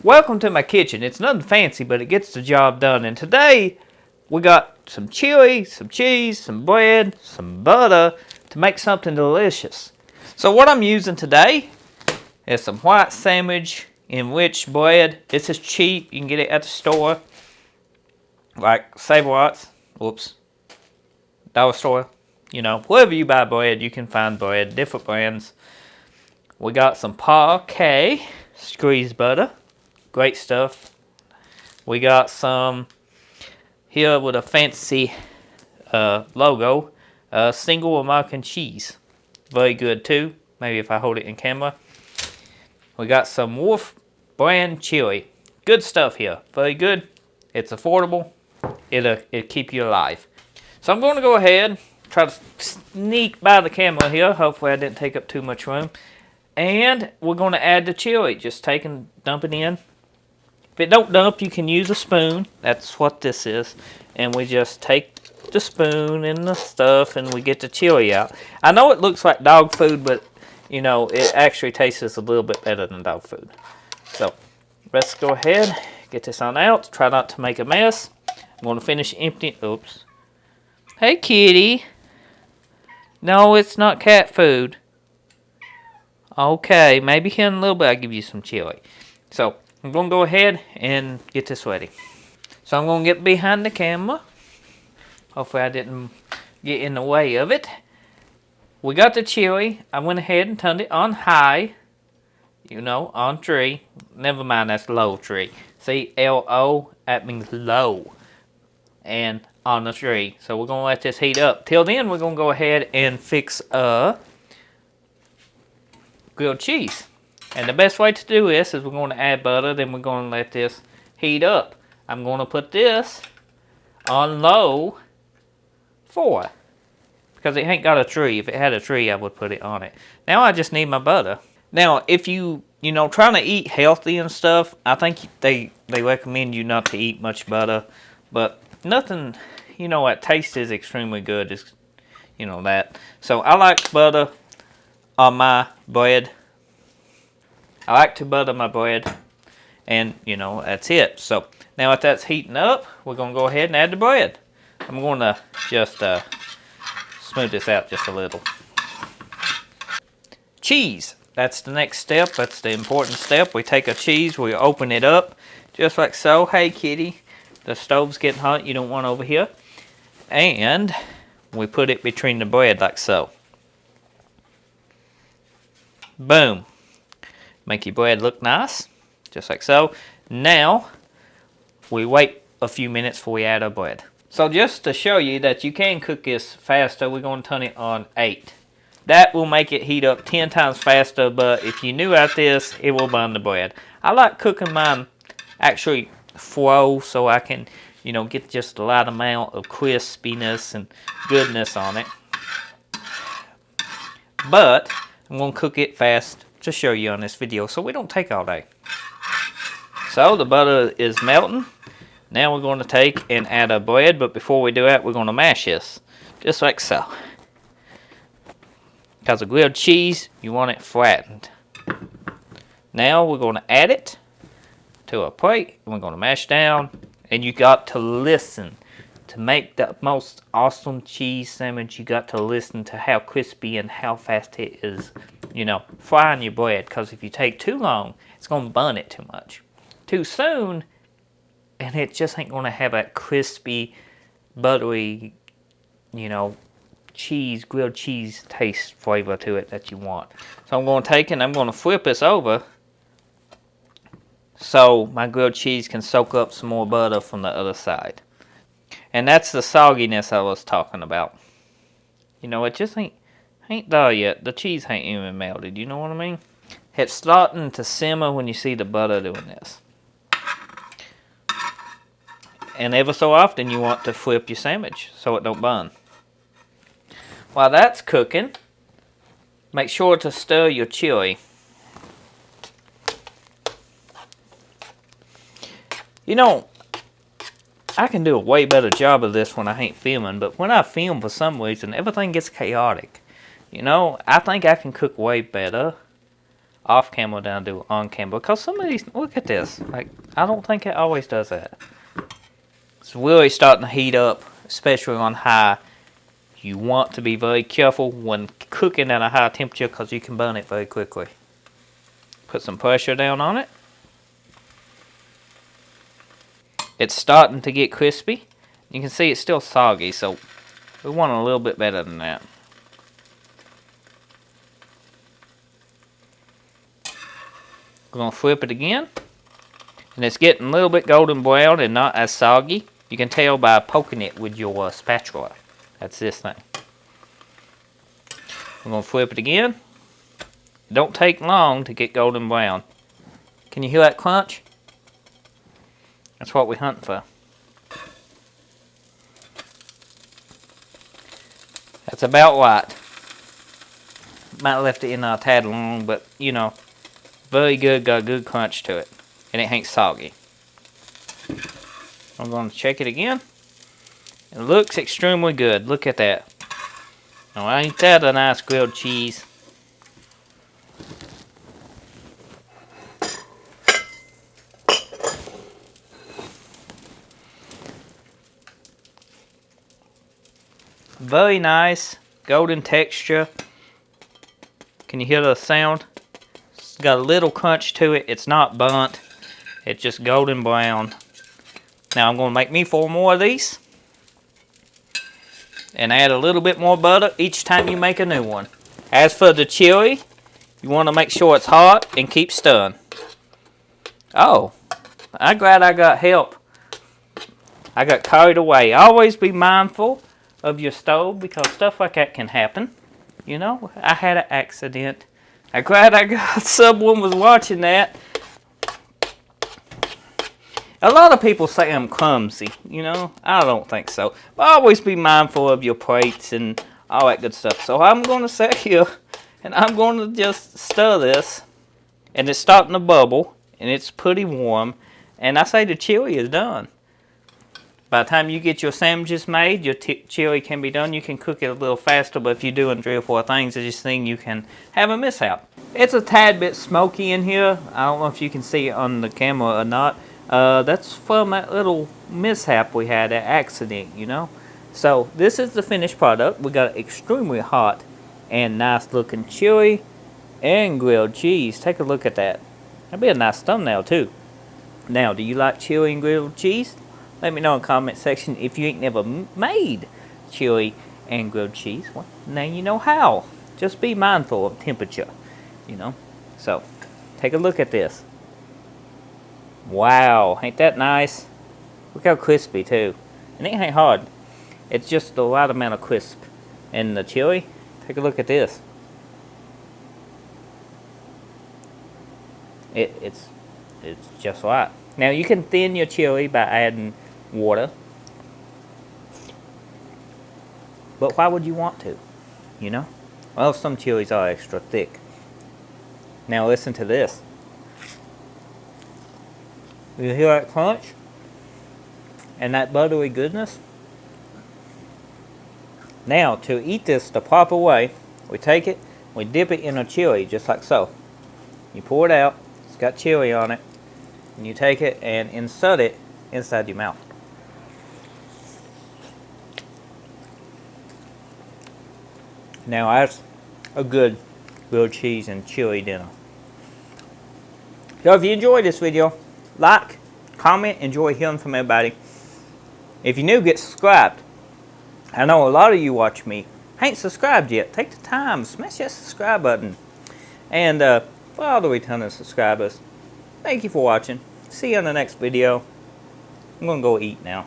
Welcome to my kitchen. It's nothing fancy, but it gets the job done. And today, we got some chili, some cheese, some bread, some butter to make something delicious. So what I'm using today is some white sandwich in which bread. This is cheap. You can get it at the store. Like favroite. Whoops. Dollar store. You know, wherever you buy bread, you can find bread. Different brands. We got some parquet squeezed butter. Great stuff. We got some here with a fancy logo. Single American cheese. Very good too. Maybe if I hold it in camera. We got some Wolf brand chili. Good stuff here. Very good. It's affordable. It'll keep you alive. So I'm going to go ahead. Try to sneak by the camera here. Hopefully I didn't take up too much room. And we're going to add the chili. Just take and dump it in. If it don't dump, you can use a spoon. That's what this is. And we just take the spoon and the stuff and we get the chili out. I know it looks like dog food, but you know, it actually tastes a little bit better than dog food. So let's go ahead, get this on out. Try not to make a mess. I'm going to finish emptying. Oops. Hey, kitty. No, it's not cat food. Okay, maybe here in a little bit I'll give you some chili. So I'm going to go ahead and get this ready. So I'm going to get behind the camera. Hopefully I didn't get in the way of it. We got the chili. I went ahead and turned it on high. You know, on tree. Never mind, that's low tree. See, L-O, that means low. And on the tree. So we're going to let this heat up. Till then, we're going to go ahead and fix grilled cheese. And the best way to do this is we're going to add butter, then we're going to let this heat up. I'm going to put this on low 4 because it ain't got a tree. If it had a tree, I would put it on it. Now I just need my butter. Now, if you know, trying to eat healthy and stuff, I think they recommend you not to eat much butter. But nothing, you know, that tastes is extremely good is, you know, that. So I like butter on my bread. I like to butter my bread, and you know, that's it. So now that that's heating up, we're going to go ahead and add the bread. I'm going to just smooth this out just a little. Cheese, that's the next step. That's the important step. We take a cheese, we open it up, just like so. Hey kitty, the stove's getting hot, you don't want over here. And we put it between the bread like so. Boom. Make your bread look nice, just like so. Now, we wait a few minutes before we add our bread. So just to show you that you can cook this faster, we're going to turn it on 8. That will make it heat up 10 times faster, but if you're new at this, it will burn the bread. I like cooking mine actually slow so I can, you know, get just the right amount of crispiness and goodness on it. But I'm going to cook it fast to show you on this video so we don't take all day. So the butter is melting. Now we're going to take and add our bread, but before we do that, we're going to mash this just like so. Because of grilled cheese, you want it flattened. Now we're going to add it to a plate and we're going to mash down, and you got to listen. To make the most awesome cheese sandwich, you got to listen to how crispy and how fast it is, you know, frying your bread. Because if you take too long, it's going to burn it too much. Too soon, and it just ain't going to have that crispy, buttery, you know, cheese, grilled cheese taste flavor to it that you want. So I'm going to take and I'm going to flip this over so my grilled cheese can soak up some more butter from the other side. And that's the sogginess I was talking about. You know, it just ain't there yet. The cheese ain't even melted, you know what I mean? It's starting to simmer when you see the butter doing this. And ever so often you want to flip your sandwich so it don't burn. While that's cooking, make sure to stir your chili. You know, I can do a way better job of this when I ain't filming, but when I film, for some reason, everything gets chaotic. You know, I think I can cook way better off camera than I do on camera. Because some of these, look at this. Like, I don't think it always does that. It's really starting to heat up, especially on high. You want to be very careful when cooking at a high temperature because you can burn it very quickly. Put some pressure down on it. It's starting to get crispy. You can see it's still soggy, so we want a little bit better than that. We're going to flip it again. And it's getting a little bit golden brown and not as soggy. You can tell by poking it with your spatula. That's this thing. We're going to flip it again. It don't take long to get golden brown. Can you hear that crunch? That's what we're hunting for. That's about right. Might have left it in a tad long, but you know, very good, got a good crunch to it. And it ain't soggy. I'm going to check it again. It looks extremely good. Look at that. Now, ain't that a nice grilled cheese? Very nice, golden texture. Can you hear the sound? It's got a little crunch to it. It's not burnt. It's just golden brown. Now I'm going to make me 4 more of these. And add a little bit more butter each time you make a new one. As for the chili, you want to make sure it's hot and keep stirring. Oh, I'm glad I got help. I got carried away. Always be mindful of your stove because stuff like that can happen. You know, I had an accident. I'm glad I got someone was watching that. A lot of people say I'm clumsy, you know. I don't think so. But always be mindful of your plates and all that good stuff. So I'm going to sit here and I'm going to just stir this. And it's starting to bubble and it's pretty warm. And I say the chili is done. By the time you get your sandwiches made, your chili can be done. You can cook it a little faster, but if you're doing 3 or 4 things of this thing, you can have a mishap. It's a tad bit smoky in here. I don't know if you can see it on the camera or not. That's from that little mishap we had, that accident, you know. So this is the finished product. We got extremely hot and nice looking chili and grilled cheese. Take a look at that. That'd be a nice thumbnail too. Now, do you like chili and grilled cheese? Let me know in the comment section if you ain't never made chili and grilled cheese. Well, now you know how. Just be mindful of temperature, you know. So, take a look at this. Wow, ain't that nice? Look how crispy too. And it ain't hard. It's just the right amount of crisp. And the chili, take a look at this. It's just right. Now you can thin your chili by adding water. But why would you want to? You know? Well, some chilies are extra thick. Now listen to this. You hear that crunch? And that buttery goodness? Now, to eat this the proper way, we take it, we dip it in a chili, just like so. You pour it out, it's got chili on it, and you take it and insert it inside your mouth. Now that's a good grilled cheese and chili dinner. So if you enjoyed this video, like, comment, enjoy hearing from everybody. If you're new, get subscribed. I know a lot of you watch me ain't subscribed yet. Take the time, smash that subscribe button. And for all the returning subscribers, thank you for watching. See you on the next video. I'm gonna go eat now.